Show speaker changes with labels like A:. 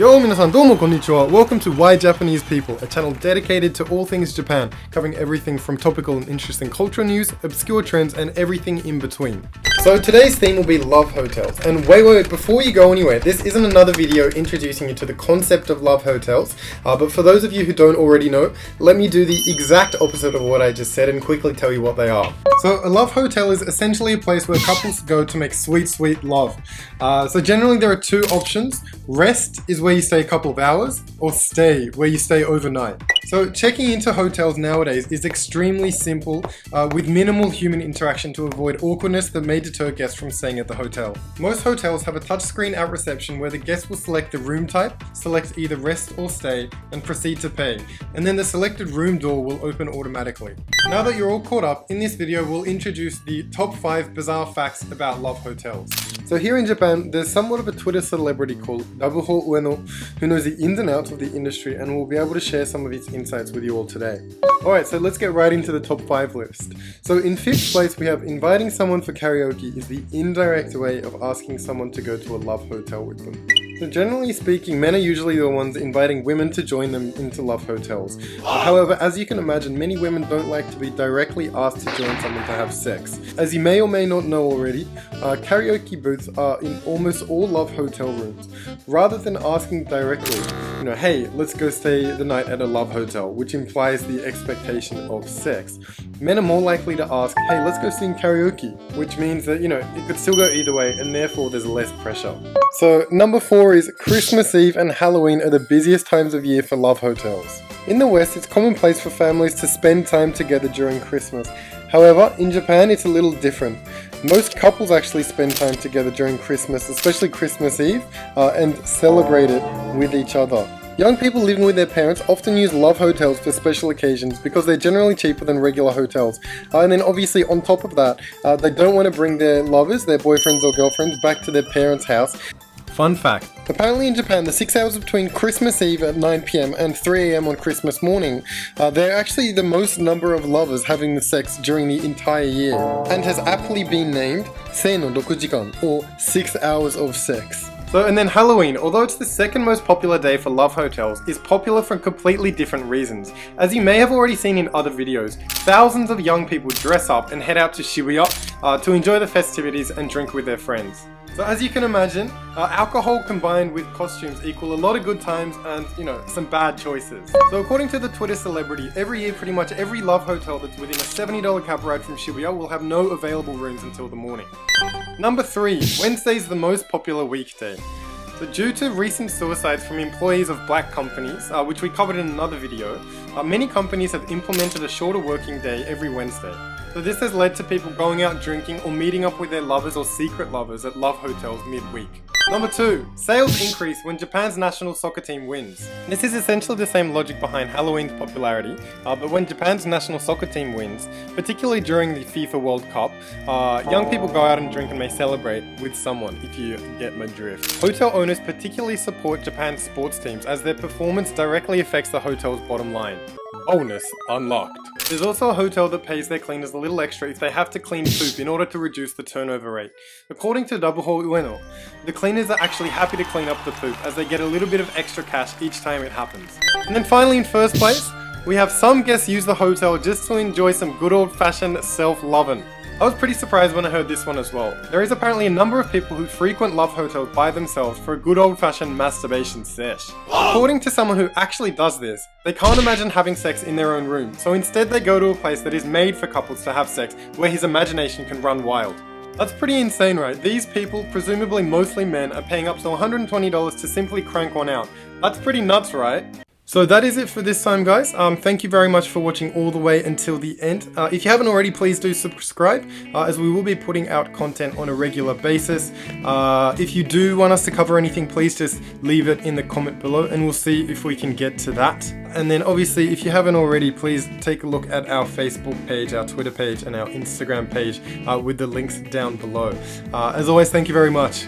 A: Yo, minasan, domo konnichiwa. Welcome to Why Japanese People, a channel dedicated to all things Japan, covering everything from topical and interesting cultural news, obscure trends, and everything in between. So today's theme will be love hotels. And wait, before you go anywhere, this isn't another video introducing you to the concept of love hotels, but for those of you who don't already know, let me do the exact opposite of what I just said and quickly tell you what they are. So a love hotel is essentially a place where couples go to make sweet love. So generally there are two options. Rest is where you stay a couple of hours, or stay, where you stay overnight. So checking into hotels nowadays is extremely simple, with minimal human interaction to avoid awkwardness that may deter guests from staying at the hotel. Most hotels have a touchscreen at reception where the guest will select the room type, select either rest or stay, and proceed to pay. And then the selected room door will open automatically. Now that you're all caught up, in this video we'll introduce the top 5 bizarre facts about love hotels. So here in Japan, there's somewhat of a Twitter celebrity called Dabuho Ueno, who knows the ins and outs of the industry and will be able to share some of his insights with you all today. Alright, so let's get right into the top 5 list. So in 5th place we have inviting someone for karaoke is the indirect way of asking someone to go to a love hotel with them. So generally speaking, men are usually the ones inviting women to join them into love hotels. However, as you can imagine, many women don't like to be directly asked to join someone to have sex. As you may or may not know already, karaoke booths are in almost all love hotel rooms. Rather than asking directly, hey, let's go stay the night at a love hotel, which implies the expectation of sex, men are more likely to ask, hey, let's go sing karaoke, which means that, it could still go either way and therefore there's less pressure. So number 4 is Christmas Eve and Halloween are the busiest times of year for love hotels. In the West, it's commonplace for families to spend time together during Christmas. However, in Japan, it's a little different. Most couples actually spend time together during Christmas, especially Christmas Eve, and celebrate it with each other. Young people living with their parents often use love hotels for special occasions because they're generally cheaper than regular hotels. And then obviously on top of that, they don't want to bring their lovers, their boyfriends or girlfriends, back to their parents' house. Fun fact. Apparently in Japan, the 6 hours between Christmas Eve at 9 PM and 3 AM on Christmas morning, they're actually the most number of lovers having the sex during the entire year, and has aptly been named Sei no 6 jikan, or 6 hours of sex. So, and then Halloween, although it's the second most popular day for love hotels, is popular for completely different reasons. As you may have already seen in other videos, thousands of young people dress up and head out to Shibuya to enjoy the festivities and drink with their friends. So as you can imagine, alcohol combined with costumes equal a lot of good times and, some bad choices. So according to the Twitter celebrity, every year pretty much every love hotel that's within a $70 cab ride from Shibuya will have no available rooms until the morning. Number 3, Wednesday's the most popular weekday. So due to recent suicides from employees of black companies, which we covered in another video, many companies have implemented a shorter working day every Wednesday. So this has led to people going out drinking or meeting up with their lovers or secret lovers at love hotels midweek. Number 2, sales increase when Japan's national soccer team wins. This is essentially the same logic behind Halloween's popularity, but when Japan's national soccer team wins, particularly during the FIFA World Cup, young people go out and drink and may celebrate with someone, if you get my drift. Hotel owners particularly support Japan's sports teams as their performance directly affects the hotel's bottom line. Bonus unlocked. There's also a hotel that pays their cleaners a little extra if they have to clean poop in order to reduce the turnover rate. According to Dabuho Ueno, the cleaners are actually happy to clean up the poop as they get a little bit of extra cash each time it happens. And then finally in first place, we have some guests use the hotel just to enjoy some good old-fashioned self-lovin'. I was pretty surprised when I heard this one as well. There is apparently a number of people who frequent love hotels by themselves for a good old-fashioned masturbation sesh. According to someone who actually does this, they can't imagine having sex in their own room, so instead they go to a place that is made for couples to have sex where his imagination can run wild. That's pretty insane, right? These people, presumably mostly men, are paying up to $120 to simply crank one out. That's pretty nuts, right? So that is it for this time, guys. Thank you very much for watching all the way until the end. If you haven't already, please do subscribe, as we will be putting out content on a regular basis. If you do want us to cover anything, please just leave it in the comment below and we'll see if we can get to that. And then obviously, if you haven't already, please take a look at our Facebook page, our Twitter page, and our Instagram page with the links down below. As always, thank you very much.